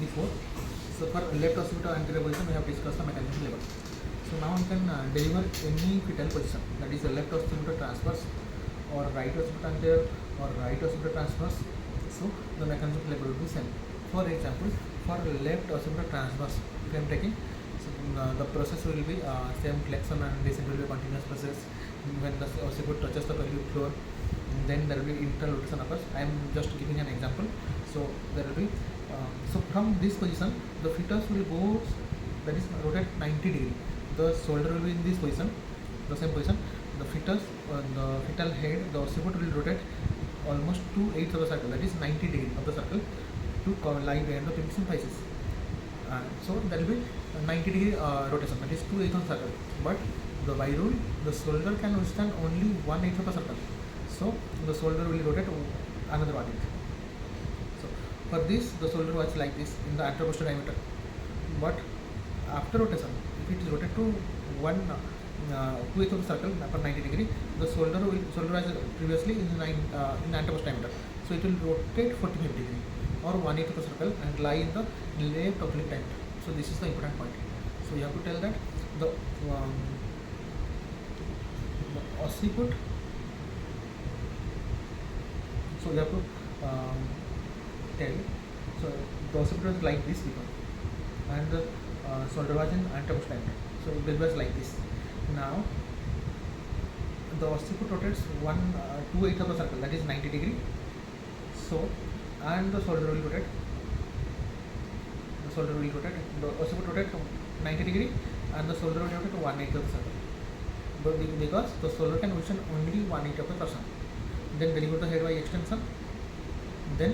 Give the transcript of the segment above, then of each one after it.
before. So for left occipital anterior position we have discussed the mechanism of labor. So now we can deliver any fetal position, that is the left occipital transverse or right occipital anterior or right occipital transverse. So the mechanism of labor will be same. For example, for left occipital transverse, if I am taking, so the process will be same flexion and descent will be a continuous process. When the occiput touches the pelvic floor, then there will be internal rotation occurs. I am just giving an example. So there will be so from this position the fetus will go, that is rotate 90 degree. The shoulder will be in this position, the same position. The fetus, the fetal head, the occiput will rotate almost 2/8 of the circle, that is 90 degree of the circle, to lie behind the pelvic symphysis. So there will be 90 degree rotation, that is 2/8 of the circle. But the by rule, the shoulder can withstand only 1/8 of the circle. So the shoulder will rotate another 1/8. So for this, the shoulder was like this in the anteroposterior diameter. But after rotation, if it is rotated to 2/8 of the circle for 90 degree, the shoulder was previously in anteroposterior diameter. So it will rotate 45 degree or 1/8 of the circle and lie in the left oblique diameter. So this is the important point. So you have to tell that the occiput. So you have to tell. So the occiput was like this before, and the shoulder was in anteroposterior diameter. So it was like this. Now the occiput rotates 2/8 of the circle, that is 90 degree. So and the shoulder will rotate. The occiput rotate 90 degree, and the shoulder will rotate 1/8 of the circle. But because the shoulder can withstand only 1/8 of the torsion. Then deliver the head by extension. Then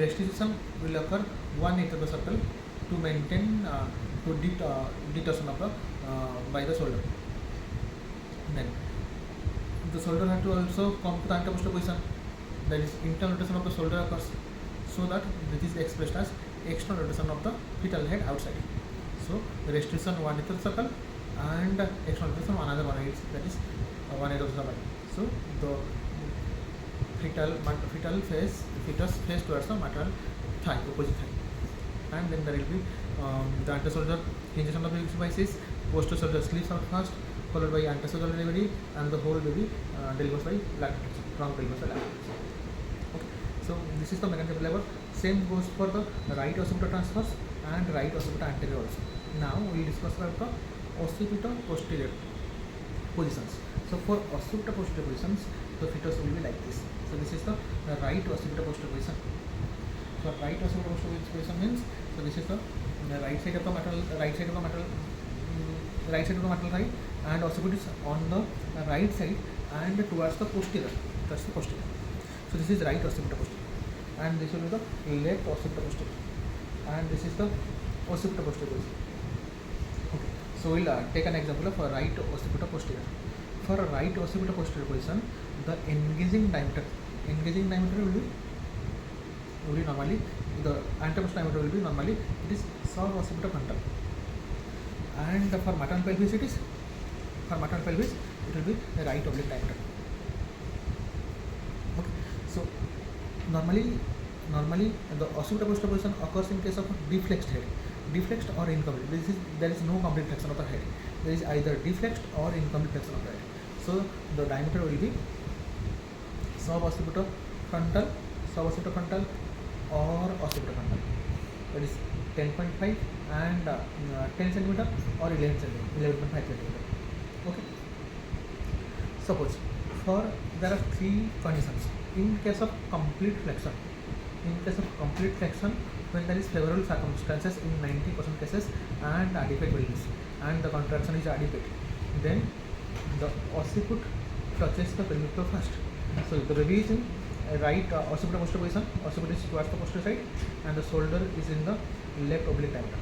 restitution will occur 1/8 of the circle to maintain detorsion of the by the shoulder. Then the shoulder has to also come to the anteroposterior position, that is internal rotation of the shoulder occurs, so that this is expressed as external rotation of the fetal head outside. So restitution 1/8 of the circle and external rotation another 1/8, that is 1/8 of the circle. So the fetus face towards the maternal thigh, opposite thigh, and then there will be the anteroposterior hinges on the pelvic symphysis. Posterior shoulder slips out first, followed by anteroposterior delivery, and the whole baby delivers by lactation, from delivers by lactation. Okay, so this is the mechanism of labor. Same goes for the right occipital transverse and right occipital anterior also. Now we will discuss about the occipito posterior positions. So for occipito posterior positions, the fetus will be like this. So this is the right occipito posterior position. So right occipito posterior position means, so this is the right side of the maternal thigh, and occiput is on the right side and towards the posterior. That's the posterior. So this is right occipito posterior, and this will be the left occipito posterior, and this is the occipito posterior position. Okay, so we'll take an example of a right occipito posterior. For a right occipito posterior position, the engaging diameter will be normally, the anteroposterior diameter will be normally, it is sub-occipito frontal, and for maternal pelvis it will be the right oblique diameter. Okay, so normally the occipito posterior position occurs in case of deflexed head, deflexed or incomplete. There is no complete flexion of the head. There is either deflexed or incomplete flexion of the head. So the diameter will be sub-occipito frontal or occipito frontal. That is 10.5 and 10 centimeter or 11.5 centimeter. Okay. Suppose there are three conditions in case of complete flexion. When there is favorable circumstances in 90% cases and adequate release and the contraction is adequate, then the occiput touches the pelvic floor first. So the baby is in right occipito posterior position, occiput is towards the posterior side, and the shoulder is in the left oblique diameter.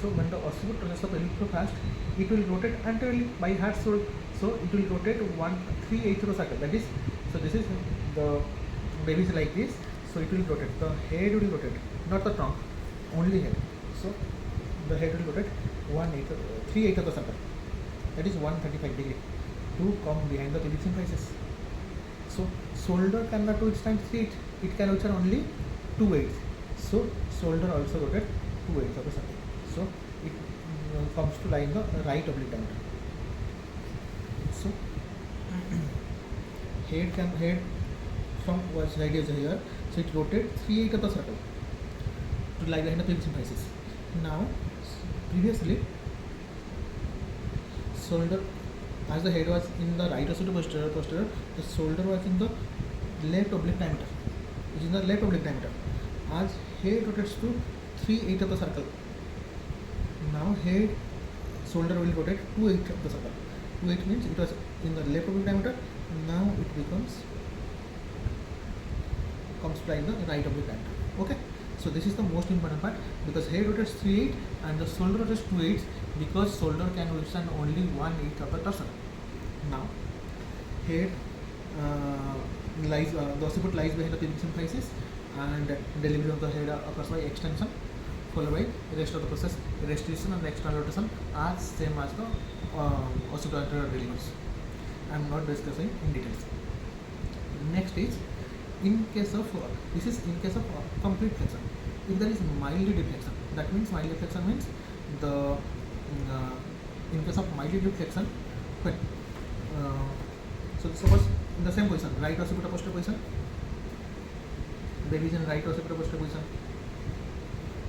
So when the occiput touches the pelvic floor first, it will rotate anteriorly by heart. So it will rotate 1/3/8 of the circle. That is, so this is the baby is like this. So it will rotate. The head will rotate, not the trunk, only head. So the head will rotate 3/8 of the circle. That is 135 degree to come behind the pelvic symphysis. So shoulder cannot withstand 3/8. It can withstand only 2/8. So shoulder also rotate 2/8 of the circle. So it comes to lie in the right oblique diameter. So head from what side is here, so it rotates 3/8 of the circle to lie behind the pelvis symphysis. Now previously shoulder, as the head was in the right occipital posterior, the shoulder was in the left oblique diameter, which is in the left oblique diameter. As head rotates to 3/8 of the circle, now head shoulder will rotate 2/8 of the circle. 2/8 means it was in the left oblique diameter, now it comes to lie in the right oblique diameter. Okay, so this is the most important part, because head rotates 3/8 and the shoulder rotates 2/8, because shoulder can withstand only 1/8 of the torsion. Now head the occiput lies behind the pelvic symphysis, and delivery of the head occurs by extension, followed by the rest of the process, restriction and external rotation are same as the occipital deliveries. I am not discussing in details. Next is in case of this is in case of complete flexion. If there is mild deflection, that means mild deflection means the in case of mild deflection, when so suppose in the same position, right occipital posterior position, baby is in right occipital posterior position,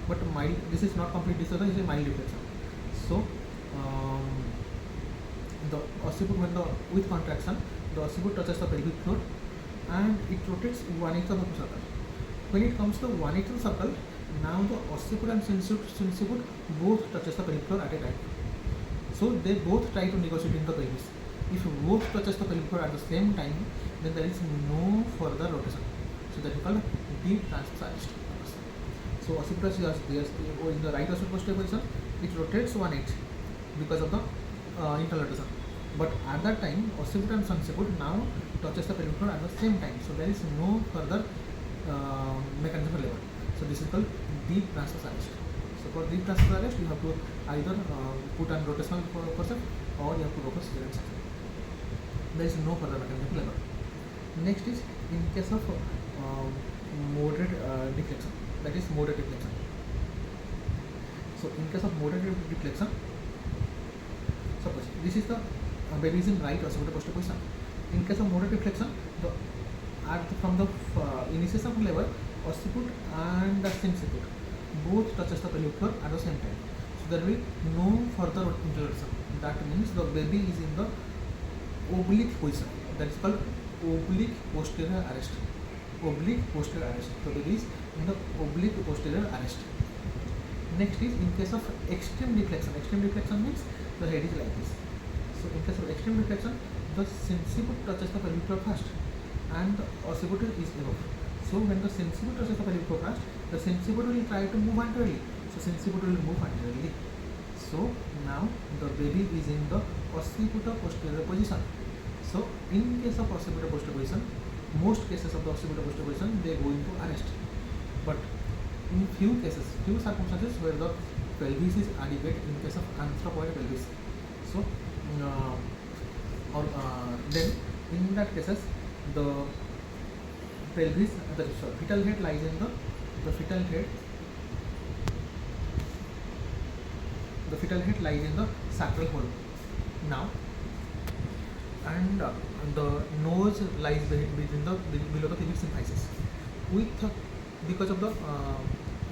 but mild, this is not complete disorder, this is mild deflection. So the occiput, when the with contraction, the occiput touches the pelvic floor and it rotates 1/8 of the circle. When it comes to 1/8 of the circle, now the occiput and sinciput both touches the pelvic floor at a time. So they both try to negotiate in the pelvis. If both touches the pelvic floor at the same time, then there is no further rotation. So that is called deep transverse arrest. So occipital is in the right occipital posterior position, it rotates 1/8 because of the internal rotation. But at that time, occiput and sinciput now touches the pelvic floor at the same time. So there is no further mechanism for labor. So this is called deep transverse arrest. So for deep transverse arrest, you have to either put on rotational forceps or you have to go for steering section. There is no further mechanism for labor. Next is in case of moderate deflection, that is moderate deflection. So in case of moderate deflection, suppose this is the baby is in right occipital posterior position. In case of moderate deflection, from the initiation of labor, occiput and the sinciput both touches the pelvic floor at the same time. So there will be no further interruption. That means the baby is in the oblique position. That is called oblique posterior arrest. Oblique posterior arrest. So baby is in the oblique posterior arrest. Next is in case of extreme deflection. Extreme deflection means the head is like this. So in case of extreme deflection, the sinciput touches the pelvic floor first and the occipital is above. So when the sinciput touches the pelvic floor first, the sinciput will try to move anteriorly. So sinciput will move anteriorly. So now the baby is in the occipital posterior position. So in case of occipital posterior position, most cases of the occipital posterior position, they go into arrest. But in few cases, few circumstances where the pelvis is adequate, in case of anthropoid pelvis. So then in that cases, the pelvis, the fetal head lies in the fetal head lies in the sacral hole now, and the nose lies below the pelvic symphysis. Because of the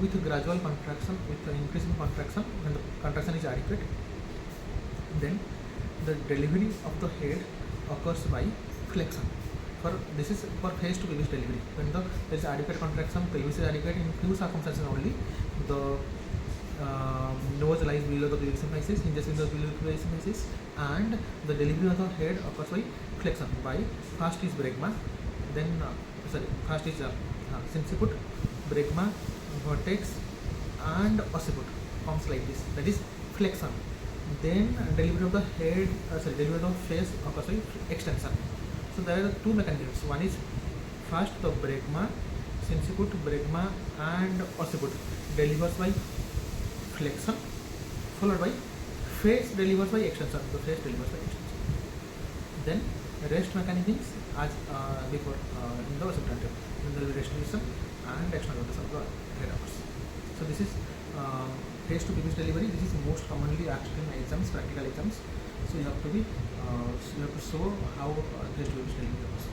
with gradual contraction, with the increase in contraction, when the contraction is adequate, then the delivery of the head occurs by flexion. This is for face to pelvis delivery. When there is adequate contraction, pelvis is adequate, in few circumstances only, the nose lies below the pelvic symphysis, hinges in the pelvic symphysis, and the delivery of the head occurs by flexion. By first is bregma, then first is sinciput, bregma, vertex, and occiput comes like this. That is flexion. Then delivery of the head, delivery of the face occurs by extension. So there are two mechanisms. One is first the bregma, sinciput, bregma, and occiput delivers by flexion, followed by face delivers by extension. The face delivers by extension. Then rest mechanisms as before in the occipital. Then there will be restriction and external rotation of the head occurs. So this is face to previous delivery. This is most commonly asked in exams, practical exams. So you have to be, you have to show how face to previous delivery goes.